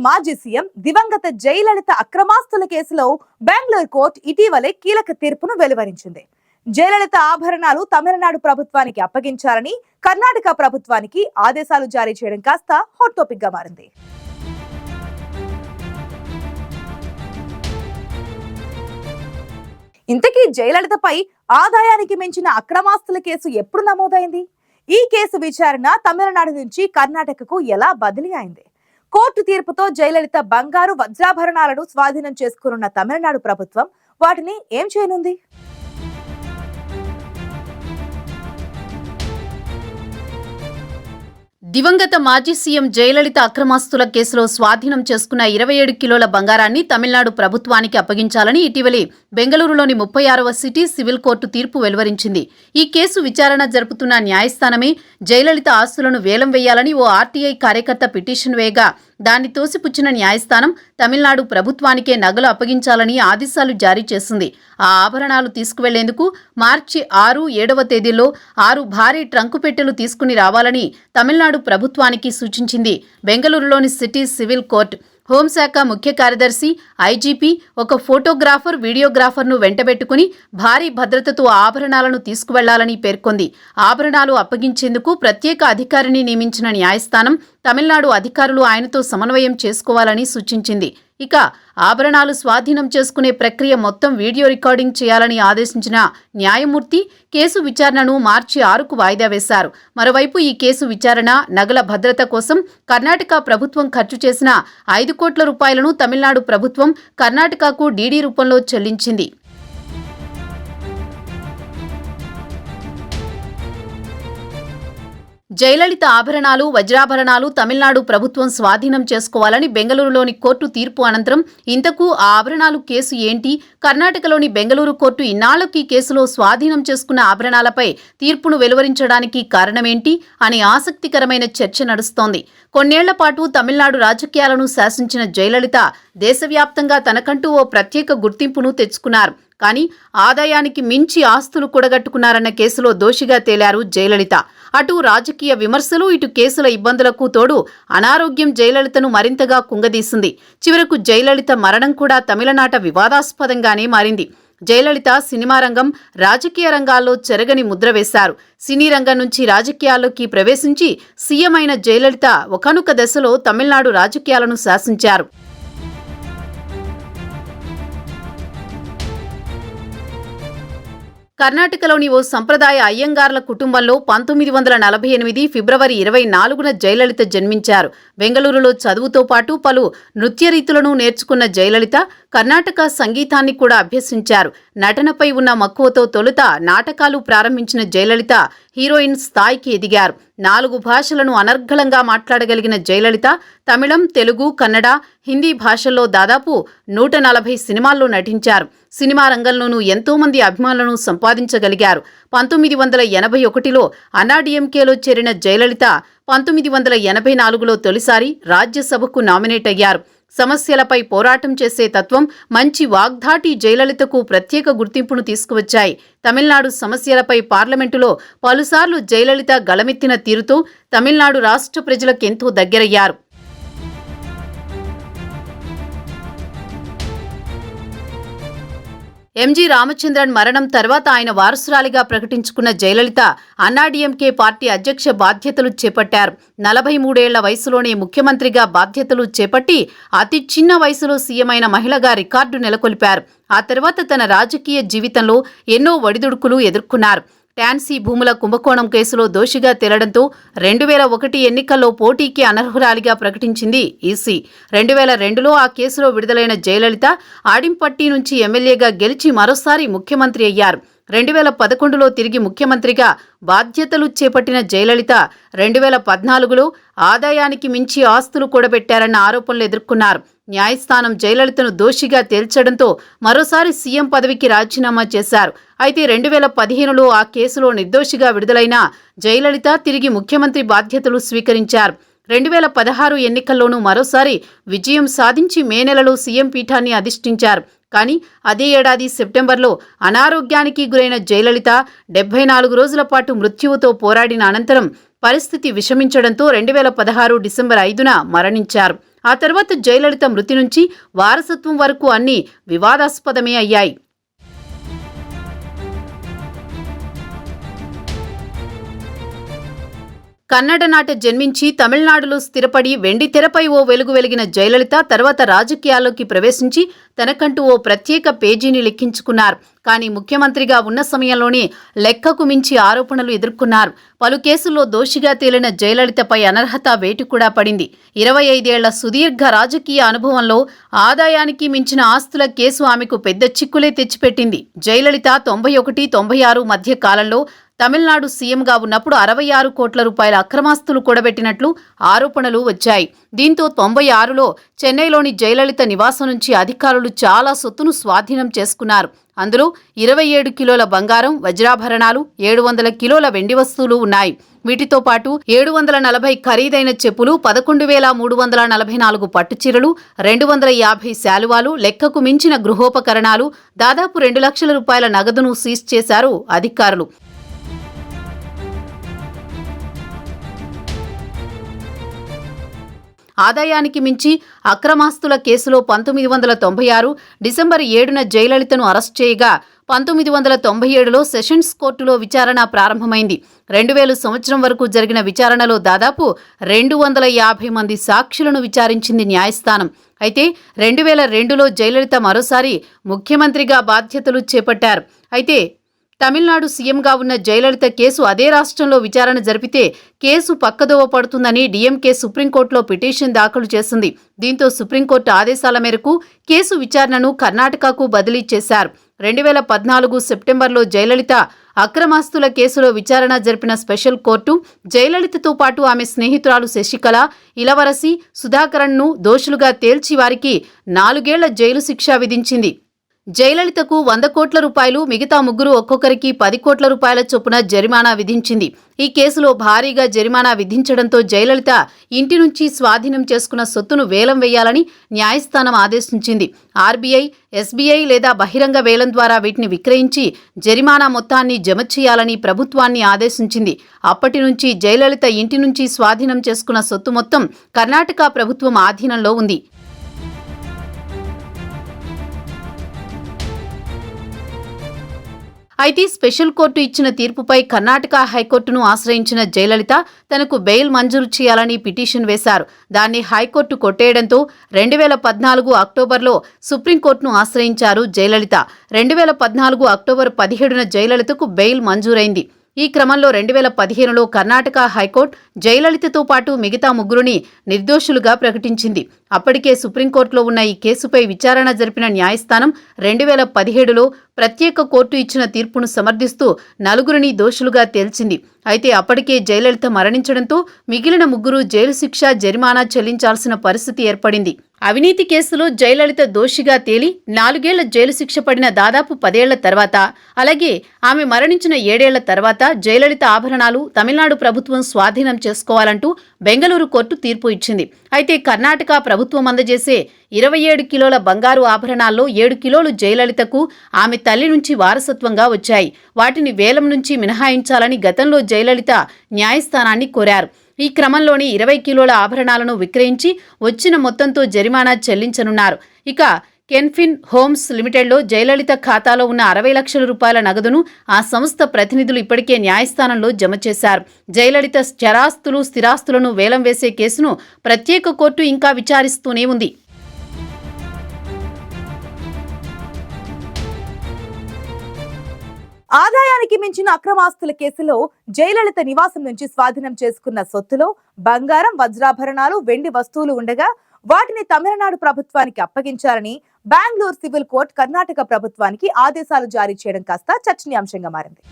మాజీ సీఎం దివంగత జయలలిత అక్రమాస్తుల కేసులో బెంగళూరు కోర్టు ఇటీవలే కీలక తీర్పును వెలువరించింది. జయలలిత ఆభరణాలు తమిళనాడు ప్రభుత్వానికి అప్పగించాలని కర్ణాటక ప్రభుత్వానికి ఆదేశాలు జారీ చేయడం కాస్త హాట్ టాపిక్ గా మారింది. ఇంతకీ జయలలితపై ఆదాయానికి మించిన అక్రమాస్తుల కేసు ఎప్పుడు నమోదైంది? ఈ కేసు విచారణ తమిళనాడు నుంచి కర్ణాటకకు ఎలా బదిలీ అయింది? కోర్టు తీర్పుతో జయలలిత బంగారు వజ్రాభరణాలను స్వాధీనం చేసుకున్న తమిళనాడు ప్రభుత్వం వాటిని ఏం చేయనుంది? దివంగత మాజీ సీఎం జయలలిత అక్రమాస్తుల కేసులో స్వాధీనం చేసుకున్న 27 కిలోల బంగారాన్ని తమిళనాడు ప్రభుత్వానికి అప్పగించాలని ఇటీవలే బెంగళూరులోని 36వ సిటీ సివిల్ కోర్టు తీర్పు వెలువరించింది. ఈ కేసు విచారణ జరుపుతున్న న్యాయస్థానమే జయలలిత ఆస్తులను వేలం వేయాలని ఓ ఆర్టీఐ కార్యకర్త పిటిషన్ వేయగా దాన్ని తోసిపుచ్చిన న్యాయస్థానం తమిళనాడు ప్రభుత్వానికే నగలు అప్పగించాలని ఆదేశాలు జారీ చేసింది. ఆ ఆభరణాలు తీసుకువెళ్లేందుకు మార్చి 6, 7వ తేదీల్లో 6 భారీ ట్రంకు పెట్టెలు తీసుకుని రావాలని తమిళనాడు ప్రభుత్వానికి సూచించింది. బెంగళూరులోని సిటీ సివిల్ కోర్టు హోంశాఖ ముఖ్య కార్యదర్శి ఐజీపీ ఒక ఫోటోగ్రాఫర్, వీడియోగ్రాఫర్ను వెంటబెట్టుకుని భారీ భద్రతతో ఆభరణాలను తీసుకువెళ్లాలని పేర్కొంది. ఆభరణాలు అప్పగించేందుకు ప్రత్యేక అధికారిని నియమించిన న్యాయస్థానం తమిళనాడు అధికారులు ఆయనతో సమన్వయం చేసుకోవాలని సూచించింది. ఇక ఆభరణాలు స్వాధీనం చేసుకునే ప్రక్రియ మొత్తం వీడియో రికార్డింగ్ చేయాలని ఆదేశించిన న్యాయమూర్తి కేసు విచారణను మార్చి 6కు వాయిదా వేశారు. మరోవైపు ఈ కేసు విచారణ, నగల భద్రత కోసం కర్ణాటక ప్రభుత్వం ఖర్చు చేసిన 5 కోట్ల రూపాయలను తమిళనాడు ప్రభుత్వం కర్ణాటకకు డీడీ రూపంలో చెల్లించింది. జయలలిత ఆభరణాలు, వజ్రాభరణాలు తమిళనాడు ప్రభుత్వం స్వాధీనం చేసుకోవాలని బెంగళూరులోని కోర్టు తీర్పు అనంతరం ఇంతకు ఆ ఆభరణాలు కేసు ఏంటి? కర్ణాటకలోని బెంగళూరు కోర్టు ఇన్నాళ్లకు ఈ కేసులో స్వాధీనం చేసుకున్న ఆభరణాలపై తీర్పును వెలువరించడానికి కారణమేంటి అని ఆసక్తికరమైన చర్చ నడుస్తోంది. కొన్నేళ్ల పాటు తమిళనాడు రాజకీయాలను శాసించిన జయలలిత దేశవ్యాప్తంగా తనకంటూ ఓ ప్రత్యేక గుర్తింపును తెచ్చుకున్నారు. కానీ ఆదాయానికి మించి ఆస్తులు కూడగట్టుకున్నారన్న కేసులో దోషిగా తేలారు జయలలిత. అటు రాజకీయ విమర్శలు, ఇటు కేసుల ఇబ్బందులకు తోడు అనారోగ్యం జయలలితను మరింతగా కుంగదీసింది. చివరకు జయలలిత మరణం కూడా తమిళనాట వివాదాస్పదంగానే మారింది. జయలలిత సినిమా రంగం, రాజకీయ రంగాల్లో చెరగని ముద్ర వేశారు. సినీ రంగం నుంచి రాజకీయాల్లోకి ప్రవేశించి సీఎం అయిన జయలలిత ఒకానొక దశలో తమిళనాడు రాజకీయాలను శాసించారు. కర్ణాటకలోని ఓ సంప్రదాయ అయ్యంగార్ల కుటుంబంలో 1948 ఫిబ్రవరి 24న జయలలిత జన్మించారు. బెంగళూరులో చదువుతో పాటు పలు నృత్య రీతులను నేర్చుకున్న జయలలిత కర్ణాటక సంగీతాన్ని కూడా అభ్యసించారు. నటనపై ఉన్న మక్కువతో తొలుత నాటకాలు ప్రారంభించిన జయలలిత హీరోయిన్ స్థాయికి ఎదిగారు. 4 భాషలను అనర్గళంగా మాట్లాడగలిగిన జయలలిత తమిళం, తెలుగు, కన్నడ, హిందీ భాషల్లో దాదాపు 140 సినిమాల్లో నటించారు. సినిమా రంగంలోనూ ఎంతోమంది అభిమానులను సంపాదించగలిగారు. 1981లో అన్నాడీఎంకేలో చేరిన జయలలిత 1984లో తొలిసారి రాజ్యసభకు నామినేట్ అయ్యారు. సమస్యలపై పోరాటం చేసే తత్వం, మంచి వాగ్ధాటి జయలలితకు ప్రత్యేక గుర్తింపును తీసుకువచ్చాయి. తమిళనాడు సమస్యలపై పార్లమెంటులో పలుసార్లు జయలలిత గళమెత్తిన తీరుతో తమిళనాడు రాష్ట్ర ప్రజలకెంతో దగ్గరయ్యారు. ఎంజి రామచంద్రన్ మరణం తర్వాత ఆయన వారసురాలిగా ప్రకటించుకున్న జయలలిత అన్నాడీఎంకే పార్టీ అధ్యక్ష బాధ్యతలు చేపట్టారు. 43 ఏళ్ల వయసులోనే ముఖ్యమంత్రిగా బాధ్యతలు చేపట్టి అతి చిన్న వయసులో సీఎం అయిన మహిళగా రికార్డు నెలకొల్పారు. ఆ తర్వాత తన రాజకీయ జీవితంలో ఎన్నో ఒడిదుడుకులు ఎదుర్కొన్నారు. టాన్సీ భూముల కుంభకోణం కేసులో దోషిగా తేలడంతో 2001 ఎన్నికల్లో పోటీకి అనర్హురాలిగా ప్రకటించింది ఈసీ. 2002లో ఆ కేసులో విడుదలైన జయలలిత ఆడింపట్టి నుంచి ఎమ్మెల్యేగా గెలిచి మరోసారి ముఖ్యమంత్రి అయ్యారు. 2011లో తిరిగి ముఖ్యమంత్రిగా బాధ్యతలు చేపట్టిన జయలలిత 2014లో ఆదాయానికి మించి ఆస్తులు కూడబెట్టారన్న ఆరోపణలు ఎదుర్కొన్నారు. న్యాయస్థానం జయలలితను దోషిగా తేల్చడంతో మరోసారి సీఎం పదవికి రాజీనామా చేశారు. అయితే 2015లో ఆ కేసులో నిర్దోషిగా విడుదలైన జయలలిత తిరిగి ముఖ్యమంత్రి బాధ్యతలు స్వీకరించారు. 2016 ఎన్నికల్లోనూ మరోసారి విజయం సాధించి మే నెలలో సీఎం పీఠాన్ని అధిష్ఠించారు. కానీ అదే ఏడాది సెప్టెంబర్లో అనారోగ్యానికి గురైన జయలలిత 74 రోజుల పాటు మృత్యువుతో పోరాడిన అనంతరం పరిస్థితి విషమించడంతో 2016 డిసెంబర్ 5న మరణించారు. ఆ తర్వాత జయలలిత మృతి నుంచి వారసత్వం వరకు అన్నీ వివాదాస్పదమే అయ్యాయి. కన్నడ నాట జన్మించి తమిళనాడులో స్థిరపడి వెండి తెరపై ఓ వెలుగు వెలిగిన జయలలిత తర్వాత రాజకీయాల్లోకి ప్రవేశించి తనకంటూ ఓ ప్రత్యేక పేజీని లిఖించుకున్నారు. కానీ ముఖ్యమంత్రిగా ఉన్న సమయంలోనే లెక్కకు మించి ఆరోపణలు ఎదుర్కొన్నారు. పలు కేసుల్లో దోషిగా తేలిన జయలలితపై అనర్హత వేటు కూడా పడింది. 25 ఏళ్ల సుదీర్ఘ రాజకీయ అనుభవంలో ఆదాయానికి మించిన ఆస్తుల కేసు ఆమెకు పెద్ద చిక్కులే తెచ్చిపెట్టింది. జయలలిత 91-96 మధ్య కాలంలో తమిళనాడు సీఎంగా ఉన్నప్పుడు 66 కోట్ల రూపాయల అక్రమాస్తులు కూడబెట్టినట్లు ఆరోపణలు వచ్చాయి. దీంతో 96లో చెన్నైలోని జయలలిత నివాసం నుంచి అధికారులు చాలా సొత్తును స్వాధీనం చేసుకున్నారు. అందులో 27 కిలోల బంగారం, వజ్రాభరణాలు, 700 కిలోల వెండి వస్తువులు ఉన్నాయి. వీటితో పాటు 740 ఖరీదైన చెప్పులు, 11,344 పట్టుచీరలు, 250 శాలువాలు, లెక్కకు మించిన గృహోపకరణాలు, దాదాపు 2 లక్షల రూపాయల నగదును సీజ్ చేశారు అధికారులు. ఆదాయానికి మించి అక్రమాస్తుల కేసులో 1996 డిసెంబర్ 7న జయలలితను అరెస్ట్ చేయగా 1997లో సెషన్స్ కోర్టులో విచారణ ప్రారంభమైంది. 2000 సంవత్సరం వరకు జరిగిన విచారణలో దాదాపు 250 మంది సాక్షులను విచారించింది న్యాయస్థానం. అయితే 2002లో జయలలిత మరోసారి ముఖ్యమంత్రిగా బాధ్యతలు చేపట్టారు. అయితే తమిళనాడు సీఎంగా ఉన్న జయలలిత కేసు అదే రాష్ట్రంలో విచారణ జరిపితే కేసు పక్కదోవ పడుతుందని డీఎంకే సుప్రీంకోర్టులో పిటిషన్ దాఖలు చేసింది. దీంతో సుప్రీంకోర్టు ఆదేశాల మేరకు కేసు విచారణను కర్ణాటకకు బదిలీ చేశారు. 2014 సెప్టెంబర్లో జయలలిత అక్రమాస్తుల కేసులో విచారణ జరిపిన స్పెషల్ కోర్టు జయలలితతో పాటు ఆమె స్నేహితురాలు శశికళ, ఇలవరసి, సుధాకరన్ను దోషులుగా తేల్చి వారికి 4 ఏళ్ల జైలు శిక్ష విధించింది. జయలలితకు 100 కోట్ల రూపాయలు, మిగతా ముగ్గురు ఒక్కొక్కరికి 10 కోట్ల రూపాయల చొప్పున జరిమానా విధించింది. ఈ కేసులో భారీగా జరిమానా విధించడంతో జయలలిత ఇంటి నుంచి స్వాధీనం చేసుకున్న సొత్తును వేలం వేయాలని న్యాయస్థానం ఆదేశించింది. ఆర్బీఐ, ఎస్బీఐ లేదా బహిరంగ వేలం ద్వారా వీటిని విక్రయించి జరిమానా మొత్తాన్ని జమ చేయాలని ప్రభుత్వాన్ని ఆదేశించింది. అప్పటి నుంచి జయలలిత ఇంటి నుంచి స్వాధీనం చేసుకున్న సొత్తు మొత్తం కర్ణాటక ప్రభుత్వం ఆధీనంలో ఉంది. అయితే స్పెషల్ కోర్టు ఇచ్చిన తీర్పుపై కర్ణాటక హైకోర్టును ఆశ్రయించిన జయలలిత తనకు బెయిల్ మంజూరు చేయాలని పిటిషన్ వేశారు. దాన్ని హైకోర్టు కొట్టేయడంతో 2014 అక్టోబర్లో సుప్రీంకోర్టును ఆశ్రయించారు జయలలిత. 2014 అక్టోబర్ 17న జయలలితకు బెయిల్ మంజూరైంది. ఈ క్రమంలో 2015లో కర్ణాటక హైకోర్టు జయలలితతో పాటు మిగతా ముగ్గురిని నిర్దోషులుగా ప్రకటించింది. అప్పటికే సుప్రీంకోర్టులో ఉన్న ఈ కేసుపై విచారణ జరిపిన న్యాయస్థానం 2017లో ప్రత్యేక కోర్టు ఇచ్చిన తీర్పును సమర్థిస్తూ నలుగురిని దోషులుగా తేల్చింది. అయితే అప్పటికే జయలలిత మరణించడంతో మిగిలిన ముగ్గురు జైలు శిక్ష, జరిమానా చెల్లించాల్సిన పరిస్థితి ఏర్పడింది. అవినీతి కేసులో జయలలిత దోషిగా తేలి 4 ఏళ్ల జైలు శిక్ష పడిన దాదాపు 10 ఏళ్ల తర్వాత, అలాగే ఆమె మరణించిన 7 ఏళ్ల తర్వాత జయలలిత ఆభరణాలు తమిళనాడు ప్రభుత్వం స్వాధీనం చేసుకోవాలంటూ బెంగళూరు కోర్టు తీర్పు ఇచ్చింది. అయితే కర్ణాటక ప్రభుత్వం అందజేసే 27 కిలోల బంగారు ఆభరణాల్లో 7 కిలోలు జయలలితకు, ఆమె తల్లి నుంచి వారసత్వంగా వచ్చాయి. వాటిని వేలం నుంచి మినహాయించాలని గతంలో జయలలిత న్యాయస్థానాన్ని కోరారు. ఈ క్రమంలోని 20 కిలోల ఆభరణాలను విక్రయించి వచ్చిన మొత్తంతో జరిమానా చెల్లించనున్నారు. ఇక కెన్ఫిన్ హోమ్స్ లిమిటెడ్లో జయలలిత ఖాతాలో ఉన్న 60 లక్షల రూపాయల నగదును ఆ సంస్థ ప్రతినిధులు ఇప్పటికే న్యాయస్థానంలో జమ చేశారు. జయలలిత చరాస్తులు, స్థిరాస్తులను వేలం వేసే కేసును ప్రత్యేక కోర్టు ఇంకా విచారిస్తూనే ఉంది. ఆదాయానికి మించిన అక్రమాస్తుల కేసులో జయలలిత నివాసం నుంచి స్వాధీనం చేసుకున్న సొత్తులో బంగారం, వజ్రాభరణాలు, వెండి వస్తువులు ఉండగా వాటిని తమిళనాడు ప్రభుత్వానికి అప్పగించాలని బెంగళూరు సివిల్ కోర్టు కర్ణాటక ప్రభుత్వానికి ఆదేశాలు జారీ చేయడం కాస్త చర్చనీయాంశంగా మారింది.